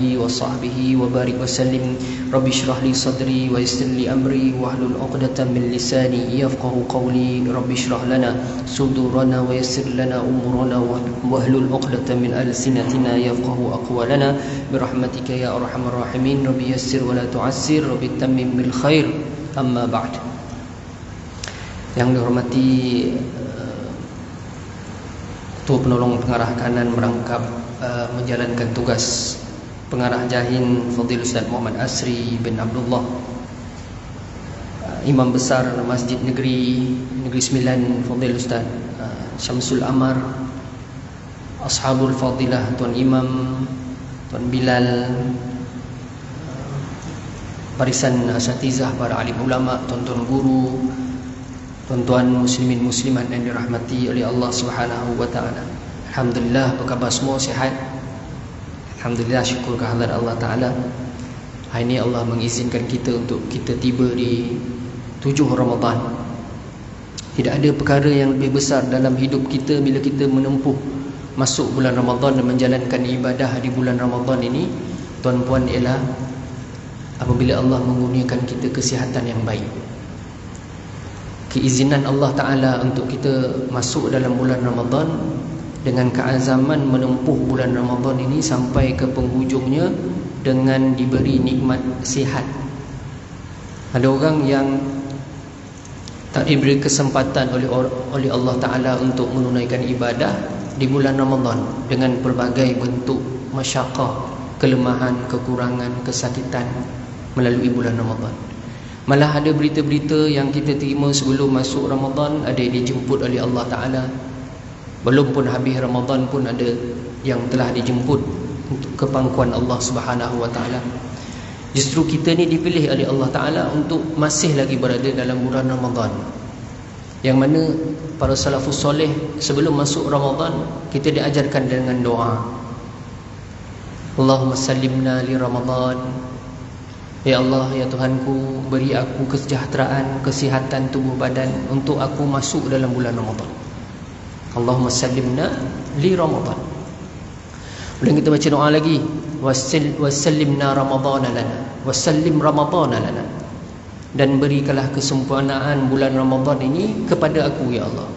alihi wa sahbihi wa barik wa sallim. Rabbi shrah li sadri wa yassir li amri wahlul 'uqdatam min lisani yafqahu qawli. Rabbi shrah lana sudurana wa yassir lana umurana wahlul 'uqdatam min alsinatina yafqahu aqwalana birahmatika ya arhamar rahimin. Rabbi yassir wa la tu'assir, Rabbi tammim bil khair. Amma ba'd. Yang dihormati Ketua Penolong Pengarah Kanan merangkap menjalankan tugas Pengarah Jahin Fadil Ustaz Muhammad Asri bin Abdullah, Imam Besar Masjid Negeri Sembilan Fadil Ustaz Syamsul Amar, Ashabul Fadilah Tuan Imam, Tuan Bilal, barisan asatizah, para alim ulama, tuan-tuan guru, tuan-tuan muslimin muslimat yang dirahmati oleh Allah Subhanahu wa taala. Alhamdulillah, apa khabar semua, sihat? Alhamdulillah, syukur kehadirat Allah taala. Hari ini Allah mengizinkan kita untuk kita tiba di 7 Ramadan. Tidak ada perkara yang lebih besar dalam hidup kita bila kita menempuh masuk bulan Ramadan dan menjalankan ibadah di bulan Ramadan ini, tuan-puan, ialah apabila Allah mengurniakan kita kesihatan yang baik. Keizinan Allah Ta'ala untuk kita masuk dalam bulan Ramadan dengan keazaman menempuh bulan Ramadan ini sampai ke penghujungnya dengan diberi nikmat sihat. Ada orang yang tak diberi kesempatan oleh Allah Ta'ala untuk menunaikan ibadah di bulan Ramadan dengan pelbagai bentuk masyaqah, kelemahan, kekurangan, kesakitan melalui bulan Ramadan. Malah ada berita-berita yang kita terima sebelum masuk Ramadan, ada yang dijemput oleh Allah Ta'ala. Belum pun habis Ramadan pun ada yang telah dijemput untuk ke pangkuan Allah Subhanahu wa Ta'ala. Justru kita ni dipilih oleh Allah Ta'ala untuk masih lagi berada dalam bulan Ramadan, yang mana para salafus soleh sebelum masuk Ramadan kita diajarkan dengan doa, Allahumma sallimna li Ramadan. Ya Allah, ya Tuhanku, beri aku kesejahteraan, kesihatan tubuh badan untuk aku masuk dalam bulan Ramadan. Allahumma sallimna li Ramadan. Boleh kita baca doa lagi, wasallimna Ramadana lana, wasallim Ramadana lana, dan berikanlah kesempurnaan bulan Ramadan ini kepada aku, ya Allah.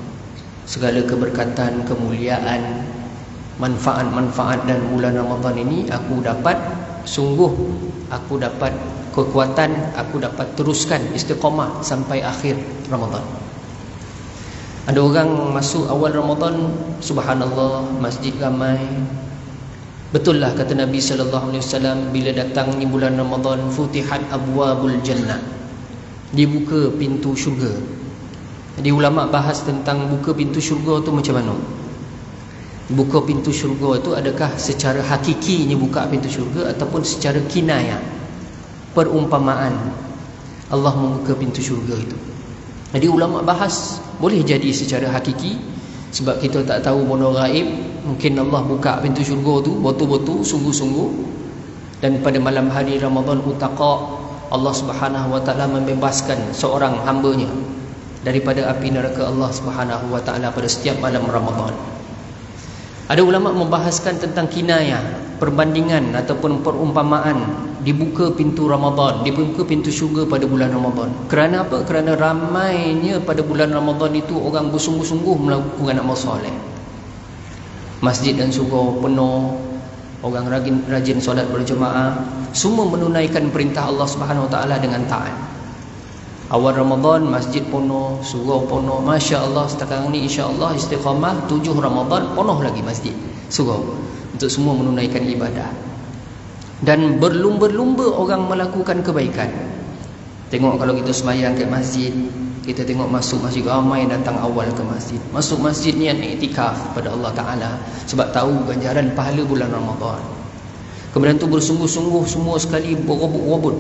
Segala keberkatan, kemuliaan, manfaat-manfaat dan bulan Ramadan ini aku dapat, sungguh aku dapat kekuatan, aku dapat teruskan istiqamah sampai akhir Ramadan. Ada orang masuk awal Ramadan, subhanallah, masjid ramai. Betul lah kata Nabi sallallahu alaihi wasallam, bila datang ni bulan Ramadan, futihat abwabul jannah, dibuka pintu syurga. Jadi ulama bahas tentang buka pintu syurga tu macam mana. Buka pintu syurga itu adakah secara hakikinya buka pintu syurga ataupun secara kinayah, perumpamaan Allah membuka pintu syurga itu. Jadi ulama bahas boleh jadi secara hakiki, sebab kita tak tahu benda gaib. Mungkin Allah buka pintu syurga tu betul-betul, sungguh-sungguh, dan pada malam hari Ramadan utaqa, Allah Subhanahu wa taala membebaskan seorang hamba-Nya daripada api neraka Allah Subhanahu wa taala pada setiap malam Ramadan. Ada ulama membahaskan tentang kinayah, perbandingan ataupun perumpamaan dibuka pintu Ramadan, dibuka pintu syurga pada bulan Ramadan. Kerana apa? Kerana ramainya pada bulan Ramadan itu orang bersungguh-sungguh melakukan amal soleh. Masjid dan surau penuh, orang rajin solat berjemaah, semua menunaikan perintah Allah Subhanahu wa taala dengan taat. Awal Ramadan masjid penuh, surau penuh, masya-Allah. Sekarang ni insya-Allah istiqamah 7 Ramadan penuh lagi masjid, surau, untuk semua menunaikan ibadah. Dan berlumba-lumba orang melakukan kebaikan. Tengok kalau kita sembahyang ke masjid, kita tengok masuk masjid ramai datang awal ke masjid. Masuk masjid niat iktikaf pada Allah Ta'ala, sebab tahu ganjaran pahala bulan Ramadan. Kemudian tu bersungguh-sungguh semua sekali berebut-rebut,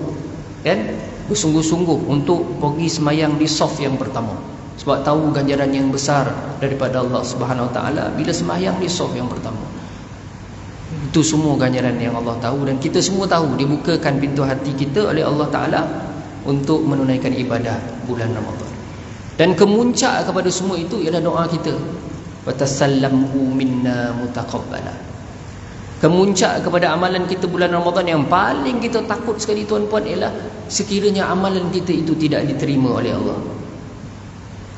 kan? Bersungguh-sungguh untuk pergi semayang di saf yang pertama, sebab tahu ganjaran yang besar daripada Allah Subhanahu Wa Taala bila semayang di saf yang pertama. Itu semua ganjaran yang Allah tahu, dan kita semua tahu dibukakan pintu hati kita oleh Allah Ta'ala untuk menunaikan ibadah bulan Ramadan. Dan kemuncak kepada semua itu ialah doa kita, wa tasallamhu minna mutaqabbala. Kemuncak kepada amalan kita bulan Ramadan yang paling kita takut sekali tuan-puan ialah sekiranya amalan kita itu tidak diterima oleh Allah.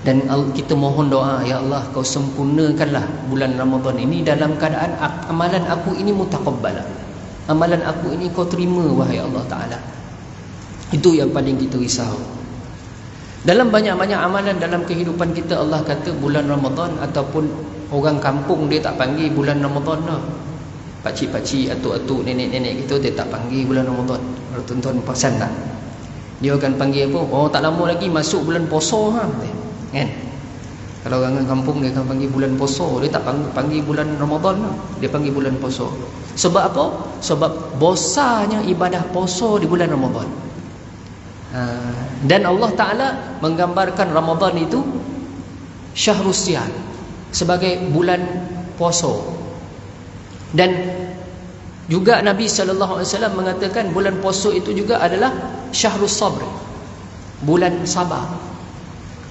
Dan kita mohon doa, ya Allah, kau sempurnakanlah bulan Ramadan ini dalam keadaan amalan aku ini mutaqabbalah. Amalan aku ini kau terima wahai Allah Ta'ala. Itu yang paling kita risau. Dalam banyak-banyak amalan dalam kehidupan kita, Allah kata bulan Ramadan, ataupun orang kampung dia tak panggil bulan Ramadan lah. Pakcik-pakcik, atuk-atuk, nenek-nenek kita dia tak panggil bulan Ramadan. Kalau tuan-tuan perasan tak? Dia akan panggil apa? Oh, tak lama lagi masuk bulan puasa ha? Kan? Kalau orang kampung dia akan panggil bulan puasa, dia tak panggil bulan Ramadan lah. Dia panggil bulan puasa. Sebab apa? Sebab besarnya ibadah puasa di bulan Ramadan. Dan Allah Ta'ala menggambarkan Ramadan itu Syahrus Siyam, sebagai bulan puasa. Dan juga Nabi SAW mengatakan bulan puasa itu juga adalah Syahrus Sabr, bulan sabar.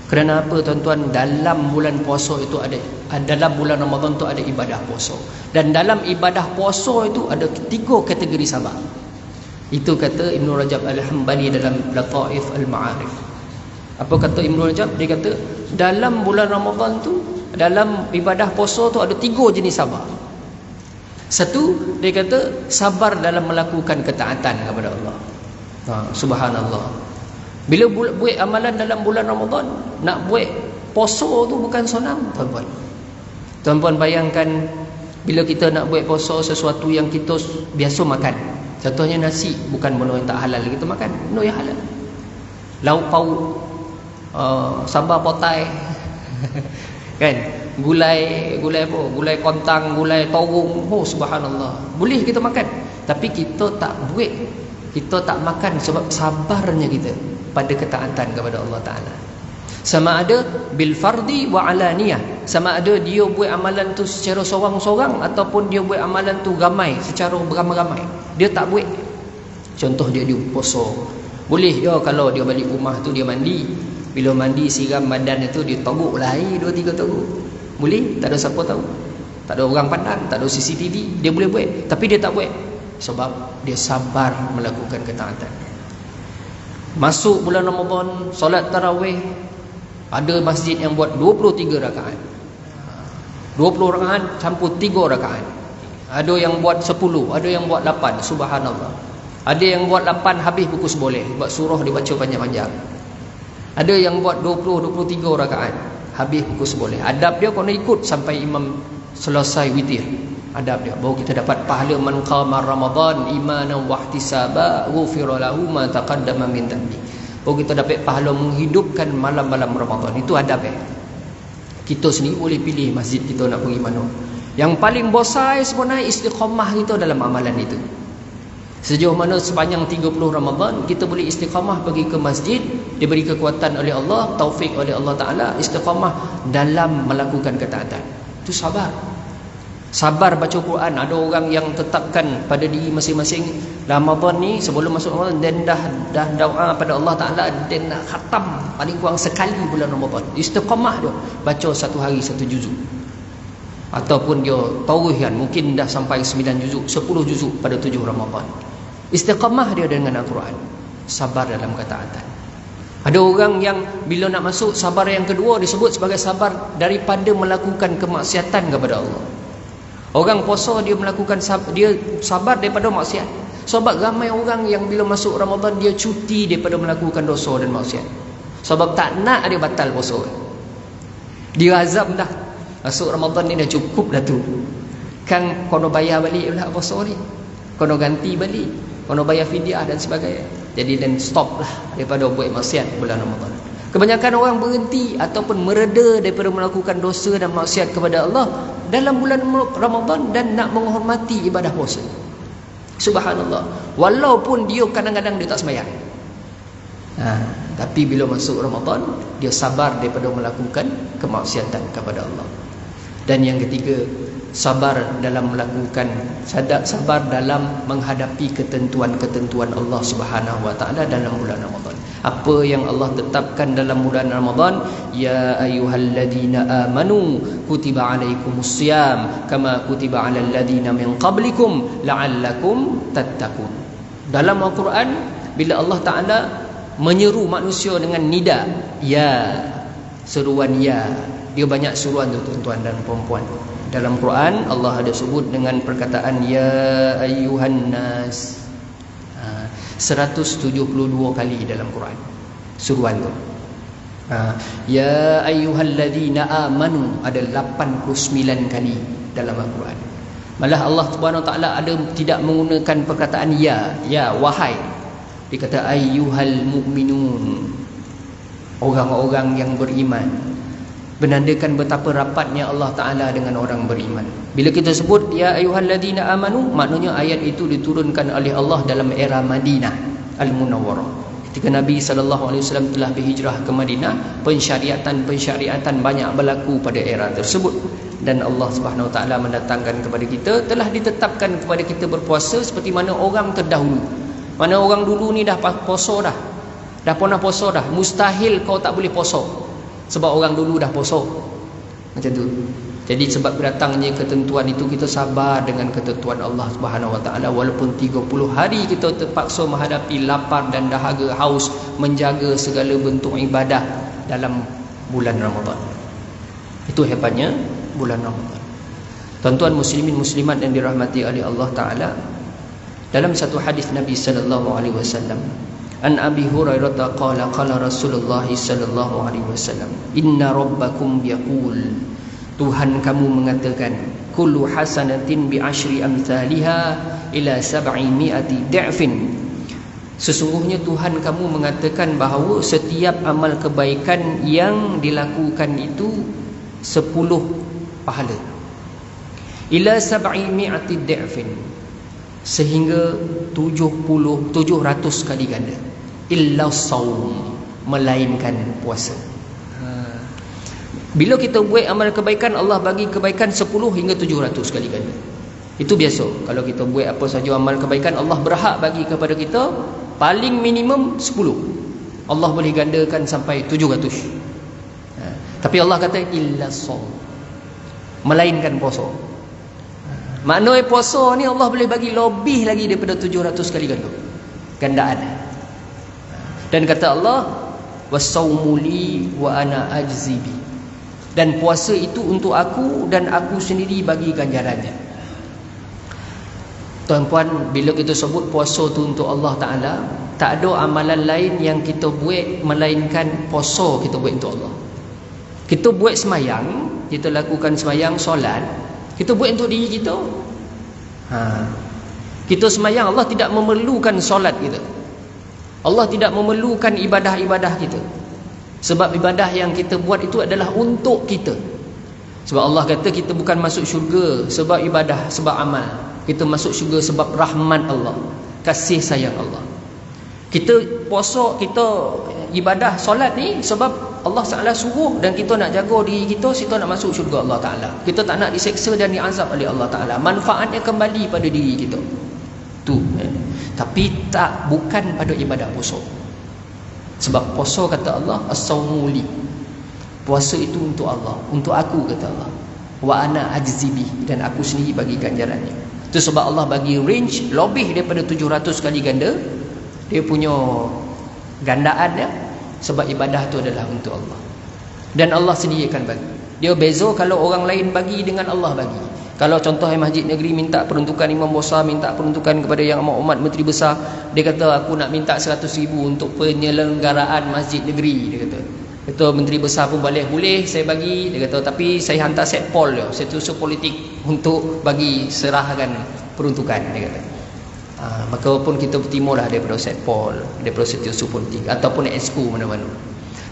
Kerana apa tuan-tuan? Dalam bulan puasa itu ada, dalam bulan Ramadan itu ada ibadah puasa. Dan dalam ibadah puasa itu ada 3 kategori sabar. Itu kata Ibn Rajab Al-Hambali dalam Lataif Al-Ma'arif. Apa kata Ibn Rajab? Dia kata dalam bulan Ramadan tu, dalam ibadah puasa tu ada 3 jenis sabar. Satu, dia kata sabar dalam melakukan ketaatan kepada Allah. Subhanallah. Bila buat amalan dalam bulan Ramadan, nak buat puasa tu bukan senang, tuan-tuan. Tuan-puan bayangkan bila kita nak buat puasa sesuatu yang kita biasa makan. Contohnya nasi, bukan benda yang tak halal kita makan, benda yang halal. Lauk pauk, sambal potai, kan? Gulai apa? Gulai kontang, gulai torung. Oh, subhanallah. Boleh kita makan, tapi kita tak buat, kita tak makan sebab sabarnya kita pada ketaatan kepada Allah Ta'ala. Sama ada bil fardi wa alaniyah, sama ada dia buat amalan tu secara sorang-sorang ataupun dia buat amalan tu ramai, secara beramai-ramai. Dia tak buat. Contoh dia puasa. Boleh dia kalau dia balik rumah tu dia mandi, bila mandi siram badan itu dia toguklah air 2-3 toguk. Boleh, tak ada siapa tahu, tak ada orang pandang, tak ada CCTV, dia boleh buat. Tapi dia tak buat sebab dia sabar melakukan ketaatan. Masuk bulan Ramadan, solat tarawih, ada masjid yang buat 23 rakaat, 20 rakaat campur 3 rakaat. Ada yang buat 10, ada yang buat 8. Subhanallah. Ada yang buat 8 habis buku seboleh, buat surah dibaca panjang-panjang. Ada yang buat 20-23 rakaat habis buku seboleh. Adab dia kena ikut sampai imam selesai witir. Adab dia, baru kita dapat pahala man qama Ramadan imanan wa ihtisaba ghufira lahu ma taqaddama min dhanbi. Baru kita dapat pahala menghidupkan malam-malam Ramadan. Itu adab Kita sendiri boleh pilih masjid kita nak pergi mana. Yang paling besar sebenarnya istiqamah kita dalam amalan itu. Sejauh mana sepanjang 30 Ramadan kita boleh istiqamah pergi ke masjid, diberi kekuatan oleh Allah, taufik oleh Allah Ta'ala, istiqamah dalam melakukan ketaatan. Itu sabar. Sabar baca Quran. Ada orang yang tetapkan pada diri masing-masing Ramadan ni, sebelum masuk Ramadan dan dah doa pada Allah Ta'ala, dan nak khatam paling kurang sekali bulan Ramadan. Istiqamah dia baca 1 hari 1 juzuk, ataupun dia tawihan mungkin dah sampai 9 juzuk, 10 juzuk pada 7 Ramadan. Istiqamah dia dengan Al-Quran, sabar dalam ketaatan. Ada orang yang bila nak masuk sabar yang kedua disebut sebagai sabar daripada melakukan kemaksiatan kepada Allah. Orang puasa dia melakukan dia sabar daripada maksiat. Sebab ramai orang yang bila masuk Ramadan dia cuti daripada melakukan dosa dan maksiat. Sebab tak nak dia batal puasa. Dia azam dah. Masuk Ramadan ni dah cukup dah tu. Kan kono bayar balik pula puasa ni. Kono ganti balik, kono bayar fidyah dan sebagainya. Jadi dan stop lah daripada buat maksiat bulan Ramadan. Kebanyakan orang berhenti ataupun mereda daripada melakukan dosa dan maksiat kepada Allah dalam bulan Ramadan dan nak menghormati ibadah puasa. Subhanallah. Walaupun dia kadang-kadang dia tak sembahyang. Tapi bila masuk Ramadan dia sabar daripada melakukan kemaksiatan kepada Allah. Dan yang ketiga, sabar dalam melakukan, sabar dalam menghadapi ketentuan-ketentuan Allah Subhanahu wa taala dalam bulan Ramadan. Apa yang Allah tetapkan dalam bulan Ramadan, ya ayyuhalladzina amanu kutiba alaikumusiyam kama kutiba alal ladzina min qablikum la'allakum tattaqun. Dalam Al-Quran, bila Allah Taala menyeru manusia dengan nida, ya, seruan ya, dia banyak seruan tu tuan-tuan dan puan-puan. Dalam Quran Allah ada sebut dengan perkataan ya ayyuhan nas 172 kali dalam Quran seruan tu. Ya ayyuhalladzina amanu ada 89 kali dalam Al-Quran. Malah Allah Subhanahu wa taala ada tidak menggunakan perkataan ya wahai. Dia kata ayyuhal mu'minun, orang-orang yang beriman. Menandakan betapa rapatnya Allah Ta'ala dengan orang beriman. Bila kita sebut ya ayyuhalladzina amanu, maknanya ayat itu diturunkan oleh Allah dalam era Madinah Al-Munawwarah. Ketika Nabi SAW telah berhijrah ke Madinah, pensyariatan banyak berlaku pada era tersebut. Dan Allah Subhanahu Wa Ta'ala mendatangkan kepada kita, telah ditetapkan kepada kita berpuasa seperti mana orang terdahulu. Mana orang dulu ni dah puasa dah pernah puasa dah, mustahil kau tak boleh puasa sebab orang dulu dah puasa. Macam tu. Jadi sebab datangnya ketentuan itu, kita sabar dengan ketentuan Allah Subhanahu Wa Taala. Walaupun 30 hari kita terpaksa menghadapi lapar dan dahaga, haus, menjaga segala bentuk ibadah dalam bulan Ramadan. Itu hebatnya bulan Ramadan. Tuan-tuan muslimin muslimat yang dirahmati oleh Allah Taala, dalam satu hadis Nabi sallallahu alaihi wasallam, an Abi Hurairah qala qala Rasulullah sallallahu alaihi wasallam, inna rabbakum yaqul, Tuhan kamu mengatakan, kullu hasanatin bi asyri amsalha ila 700 da'fin. Sesungguhnya Tuhan kamu mengatakan bahawa setiap amal kebaikan yang dilakukan itu 10 pahala. Ila 700 da'fin, sehingga 700 kali ganda. Illa saum, melainkan puasa. Bila kita buat amal kebaikan, Allah bagi kebaikan 10 hingga 700 kali ganda. Itu biasa. Kalau kita buat apa saja amal kebaikan, Allah berhak bagi kepada kita paling minimum 10. Allah boleh gandakan sampai 700. Tapi Allah kata illa saum, melainkan puasa. Maknanya puasa ni Allah boleh bagi lebih lagi daripada 700 kali gandaan. Dan kata Allah, was-saumu li wa ana ajzi bi. Dan puasa itu untuk aku dan aku sendiri bagi ganjarannya. Tuan-puan, bila kita sebut puasa tu untuk Allah Taala, tak ada amalan lain yang kita buat melainkan puasa kita buat untuk Allah. Kita buat semayang, kita lakukan semayang, solat, kita buat untuk diri kita. Kita semayang, Allah tidak memerlukan solat kita. Allah tidak memerlukan ibadah-ibadah kita. Sebab ibadah yang kita buat itu adalah untuk kita. Sebab Allah kata kita bukan masuk syurga sebab ibadah, sebab amal. Kita masuk syurga sebab rahmat Allah, kasih sayang Allah. Kita puasa, kita ibadah solat ni sebab Allah Ta'ala suruh, dan kita nak jaga diri kita, kita nak masuk syurga Allah Ta'ala. Kita tak nak diseksa dan diazab oleh Allah Ta'ala. Manfaatnya kembali pada diri kita. Tu. Tapi tak, bukan pada ibadah puasa. Sebab puasa kata Allah, as-saumu li. Puasa itu untuk Allah, untuk aku kata Allah. Wa ana ajzibi, dan aku sendiri bagi ganjarannya. Itu sebab Allah bagi range lebih daripada 700 kali ganda. Dia punya gandaannya, sebab ibadah itu adalah untuk Allah. Dan Allah sendiri akan bagi. Dia beza kalau orang lain bagi dengan Allah bagi. Kalau contoh masjid negeri minta peruntukan imam besar, minta peruntukan kepada yang amat menteri besar, dia kata aku nak minta 100,000 untuk penyelenggaraan masjid negeri. Dia kata menteri besar pun boleh saya bagi. Dia kata tapi saya hantar set poll dia, set usul politik untuk bagi serahkan peruntukan. Dia kata maka pun kita bertimulah daripada set poll, daripada set usul politik ataupun exco mana-mana.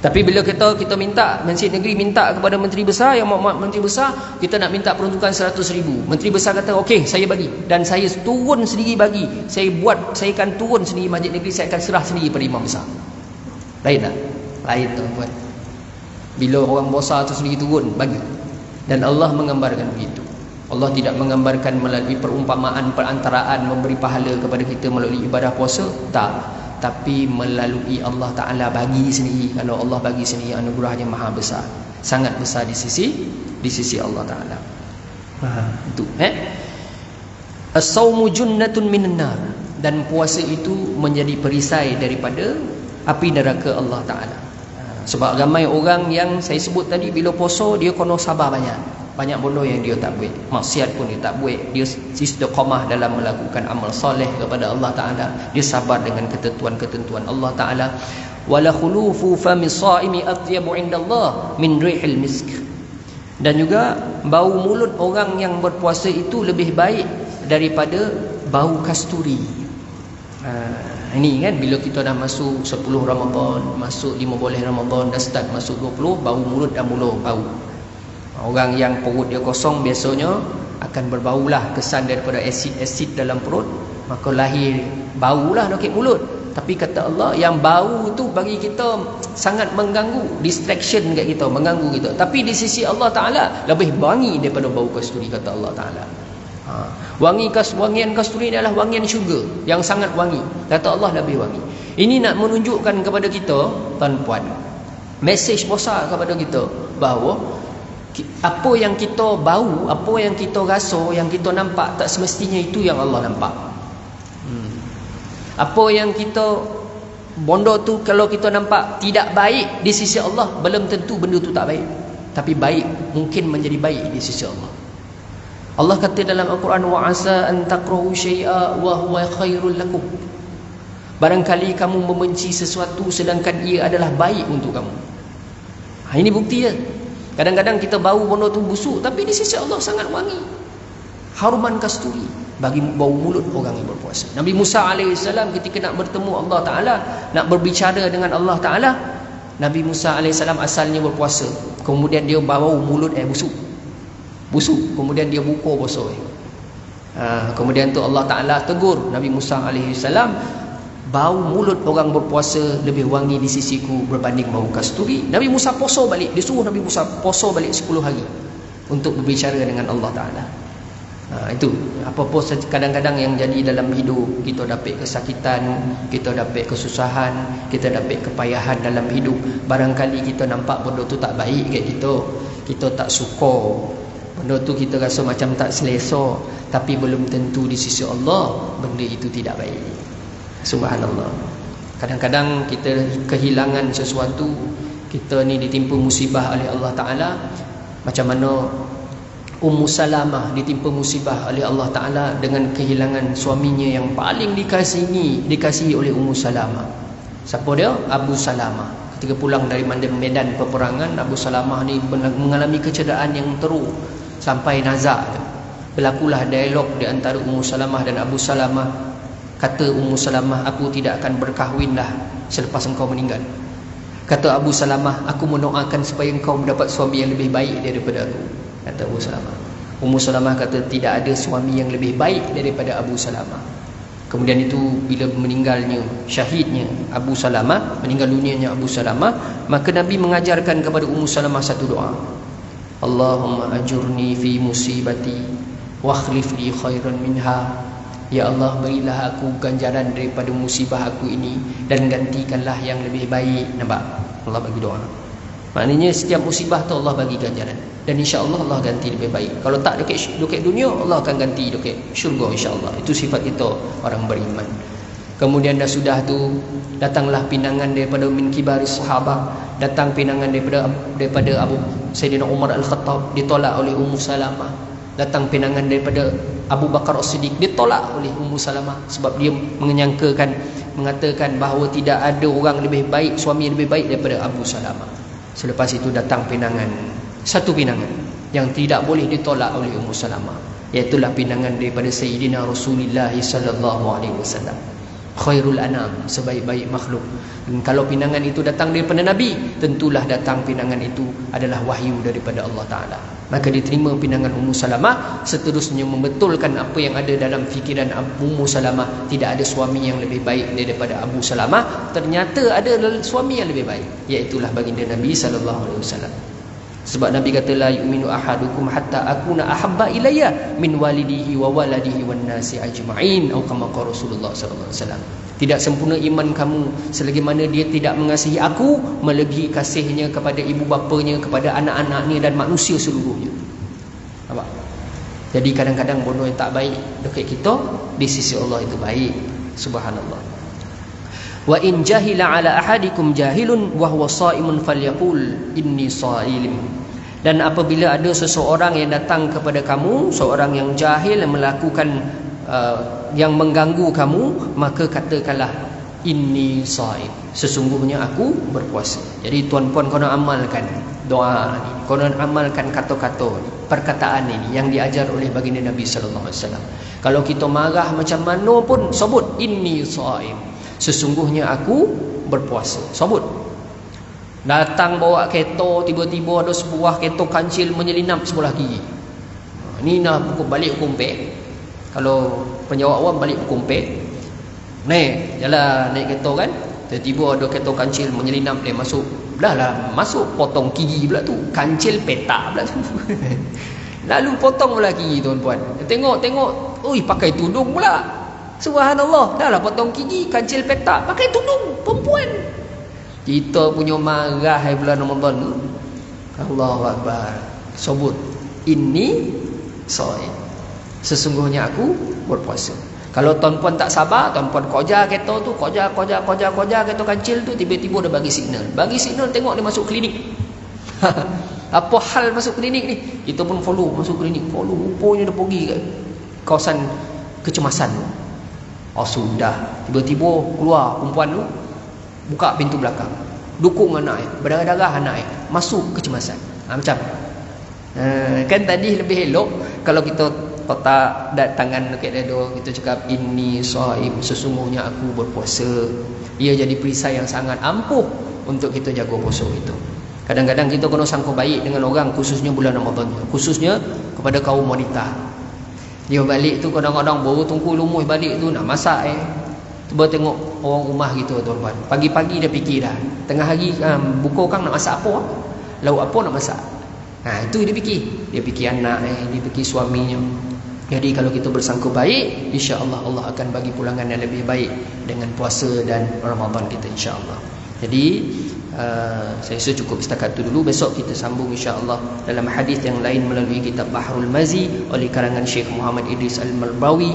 Tapi bila kita minta, masjid negeri minta kepada menteri besar, yang menteri besar, kita nak minta peruntukan 100,000. Menteri besar kata okey saya bagi, dan saya turun sendiri bagi. Saya akan turun sendiri masjid negeri, saya akan serah sendiri pada imam besar. Lain tak? Lain tuan-tuan. Bila orang besar tu sendiri turun bagi. Dan Allah menggambarkan begitu. Allah tidak menggambarkan melalui perumpamaan, perantaraan memberi pahala kepada kita melalui ibadah puasa, tak. Tapi melalui Allah Ta'ala bagi sendiri. Kalau Allah bagi sendiri, anugerahnya maha besar, sangat besar di sisi Allah Ta'ala. Itu as-sawmu junnatun minan nar, dan puasa itu menjadi perisai daripada api neraka Allah Ta'ala. Sebab ramai orang yang saya sebut tadi, bila puasa dia kono sabar banyak benda yang dia tak buat, maksiat pun dia tak buat, dia istiqamah dalam melakukan amal soleh kepada Allah Ta'ala, dia sabar dengan ketentuan-ketentuan Allah Ta'ala. Wala khulufu fami shaimi atyabu indallah min rihil misk, dan juga bau mulut orang yang berpuasa itu lebih baik daripada bau kasturi. Ini kan, bila kita dah masuk 10 Ramadan, masuk 15 Ramadan, dah start masuk 20, bau mulut dah mula bau. Orang yang perut dia kosong biasanya akan berbaulah, kesan daripada asid dalam perut, maka lahir baulah dekat mulut. Tapi kata Allah, yang bau tu bagi kita sangat mengganggu, distraction kat kita, mengganggu kita. Tapi di sisi Allah Ta'ala lebih wangi daripada bau kasturi, kata Allah Ta'ala. Wangian kasturi ni adalah wangian syurga yang sangat wangi, kata Allah, lebih wangi. Ini nak menunjukkan kepada kita, tuan-puan, mesej besar kepada kita bahawa apa yang kita bau, apa yang kita rasa, yang kita nampak, tak semestinya itu yang Allah nampak. Apa yang kita bondo tu, kalau kita nampak tidak baik di sisi Allah, belum tentu benda tu tak baik. Tapi baik, mungkin menjadi baik di sisi Allah. Allah kata dalam Al-Quran, wa asa an takrahu syai'a wa huwa khairul lakum. Barangkali kamu membenci sesuatu sedangkan ia adalah baik untuk kamu. Ini bukti ya. Kadang-kadang kita bau benda tu busuk, tapi di sisi Allah sangat wangi, haruman kasturi bagi bau mulut orang yang berpuasa. Nabi Musa AS ketika nak bertemu Allah Ta'ala, nak berbicara dengan Allah Ta'ala, Nabi Musa AS asalnya berpuasa, kemudian dia bau mulut busuk, kemudian dia buka puasa. Kemudian tu Allah Ta'ala tegur Nabi Musa AS, bau mulut orang berpuasa lebih wangi di sisiku berbanding bau kasturi. Nabi Musa puasa balik, dia suruh Nabi Musa puasa balik 10 hari untuk berbicara dengan Allah Ta'ala. Itu apa-apa kadang-kadang yang jadi dalam hidup, kita dapat kesakitan, kita dapat kesusahan, kita dapat kepayahan dalam hidup. Barangkali kita nampak benda tu tak baik kat kita tak suka, benda tu kita rasa macam tak selesa, tapi belum tentu di sisi Allah benda itu tidak baik. Subhanallah. Kadang-kadang kita kehilangan sesuatu, kita ni ditimpa musibah oleh Allah Ta'ala. Macam mana Ummu Salamah ditimpa musibah oleh Allah Ta'ala dengan kehilangan suaminya yang paling dikasihi oleh Ummu Salamah. Siapa dia? Abu Salamah. Ketika pulang dari medan peperangan, Abu Salamah ni mengalami kecederaan yang teruk sampai nazak. Berlakulah dialog di antara Ummu Salamah dan Abu Salamah. Kata Ummu Salamah, aku tidak akan berkahwin dah selepas engkau meninggal. Kata Abu Salamah, aku mendoakan supaya engkau mendapat suami yang lebih baik daripada aku. Kata Abu Salamah. Ummu Salamah kata, tidak ada suami yang lebih baik daripada Abu Salamah. Kemudian itu bila meninggalnya, syahidnya Abu Salamah, meninggal dunianya Abu Salamah, maka Nabi mengajarkan kepada Ummu Salamah satu doa. Allahumma ajurni fi musibati wa akhlif li khairan minha. Ya Allah, berilah aku ganjaran daripada musibah aku ini dan gantikanlah yang lebih baik. Nampak? Allah bagi doa. Maknanya setiap musibah tu Allah bagi ganjaran, dan insya-Allah Allah ganti lebih baik. Kalau tak dekat dunia, Allah akan ganti dekat syurga insya-Allah. Itu sifat kita orang beriman. Kemudian dah sudah tu, datanglah pinangan daripada min kibaris sahabah, datang pinangan daripada Abu Sayyidina Umar Al-Khattab, ditolak oleh Ummu Salamah. Datang pinangan daripada Abu Bakar As-Siddiq, ditolak oleh Ummu Salamah sebab dia mengatakan bahawa tidak ada orang lebih baik, suami lebih baik daripada Abu Salamah. Selepas itu datang satu pinangan yang tidak boleh ditolak oleh Ummu Salamah, iaitulah pinangan daripada Sayyidina Rasulullah sallallahu alaihi wasallam, khairul anam, sebaik-baik makhluk. Dan kalau pinangan itu datang daripada Nabi, tentulah datang pinangan itu adalah wahyu daripada Allah Ta'ala. Maka diterima pinangan Ummu Salamah. Seterusnya membetulkan apa yang ada dalam fikiran Ummu Salamah, tidak ada suami yang lebih baik daripada Abu Salamah. Ternyata ada suami yang lebih baik, iaitulah baginda Nabi sallallahu alaihi wasallam. Sebab Nabi kata la yu'minu ahadukum hatta akuna ahabba ilayya min walidihi wa waladihi wan nasi ajma'in, atau kama qala Rasulullah sallallahu alaihi wasallam. Tidak sempurna iman kamu selagi mana dia tidak mengasihi aku melebihi kasihnya kepada ibu bapanya, kepada anak-anaknya dan manusia seluruhnya. Nampak? Jadi kadang-kadang bodoh yang tak baik dekat kita, di sisi Allah itu baik. Subhanallah. Wa in jahila ala ahadikum jahilun wa huwa shaimun falyaqul inni shaim. Dan apabila ada seseorang yang datang kepada kamu, seorang yang jahil yang melakukan yang mengganggu kamu, maka katakanlah inni shaim, sesungguhnya aku berpuasa. Jadi tuan-puan kau nak amalkan doa ni, kau nak amalkan kata-kata ni, perkataan ini yang diajar oleh baginda Nabi sallallahu alaihi wasallam. Kalau kita marah macam mana pun sebut inni shaim, sesungguhnya aku berpuasa. Sebut. Datang bawa kereta, tiba-tiba ada sebuah kereta kancil menyelinap sebelah kiri. Ni nak pukul balik kumpek. Kalau penjawab awam balik kumpek. Jalan naik kereta kan. Tiba-tiba ada kereta kancil menyelinap dia masuk. Dah lah masuk potong kiri pula tu. Kancil petak pula tu. Lalu potong pula kiri tuan-puan. Tengok. Oi pakai tudung pula. Subhanallah. Dah lah potong gigi, kancil petak, pakai tudung perempuan. Kita punya marah hai bulan Ramadan tu. Allahu Akbar. Sebut inni shaim, sesungguhnya aku berpuasa. Kalau tuan-puan tak sabar, tuan-puan koja kereta tu, koja kereta kancil tu, tiba-tiba dia bagi signal. Bagi signal, tengok dia masuk klinik. Apa hal masuk klinik ni? Kita pun follow masuk klinik. Follow, rupanya dia pergi kat kawasan kecemasan. Oh sudah, tiba-tiba keluar perempuan tu, buka pintu belakang, dukung anaknya, berdarah-darah anaknya, masuk kecemasan. Macam kan tadi lebih elok kalau kita kotak tangan dekat dada, kita cakap inni shaim, sesungguhnya aku berpuasa. Ia jadi perisai yang sangat ampuh untuk kita jaga puasa itu. Kadang-kadang kita kena sangka baik dengan orang, khususnya bulan Ramadan, khususnya kepada kaum wanita. Dia balik tu kadang-kadang baru tunggu lumuh balik tu nak masak Cuba tengok orang rumah gitu tuan-tuan. Pagi-pagi dia fikir dah. Tengah hari buka kang nak masak apa? Lauk apa nak masak? Itu dia fikir. Dia fikir anak dia fikir suaminya. Jadi kalau kita bersangka baik, insya-Allah Allah akan bagi pulangan yang lebih baik dengan puasa dan Ramadan kita insya-Allah. Jadi saya rasa cukup setakat itu dulu. Besok kita sambung insya-Allah dalam hadis yang lain melalui kitab Bahrul Mazi oleh karangan Syekh Muhammad Idris Al-Malbawi,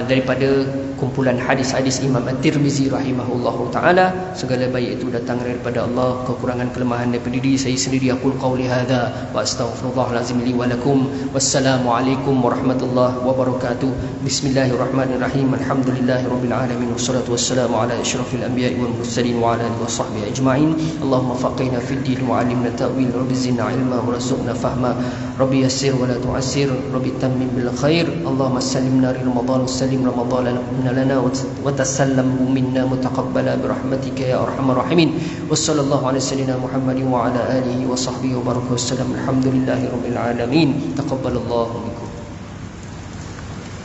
daripada kumpulan hadis-hadis Imam At-Tirmizi rahimahullahu taala. Segala baik itu datang daripada Allah, kekurangan kelemahan daripada diri saya sendiri. Aqul qauli hadza wa astaghfirullahal azim li wa lakum. Wassalamu alaikum warahmatullahi wabarakatuh. Bismillahirrahmanirrahim. Alhamdulillahirabbil alamin wassalatu wassalamu ala asyrafil anbiya'i wal mursalin wa ala alihi washabbihi ajma'in. Allahumma faqihna fid din wa 'allimna ta'wil, rabbi zidna ilma wa rzuqna fahma, rabbi yassir wa la tu'assir, rabbi tammim bil khair. Allahumma sallimna li ramadan وسلم رمضان لنا وتسلمه منا متقبلا برحمتك يا أرحم الراحمين. وصلى الله على سيدنا محمد وعلى آله وصحبه وبارك وسلم. الحمد لله رب العالمين. تقبل الله.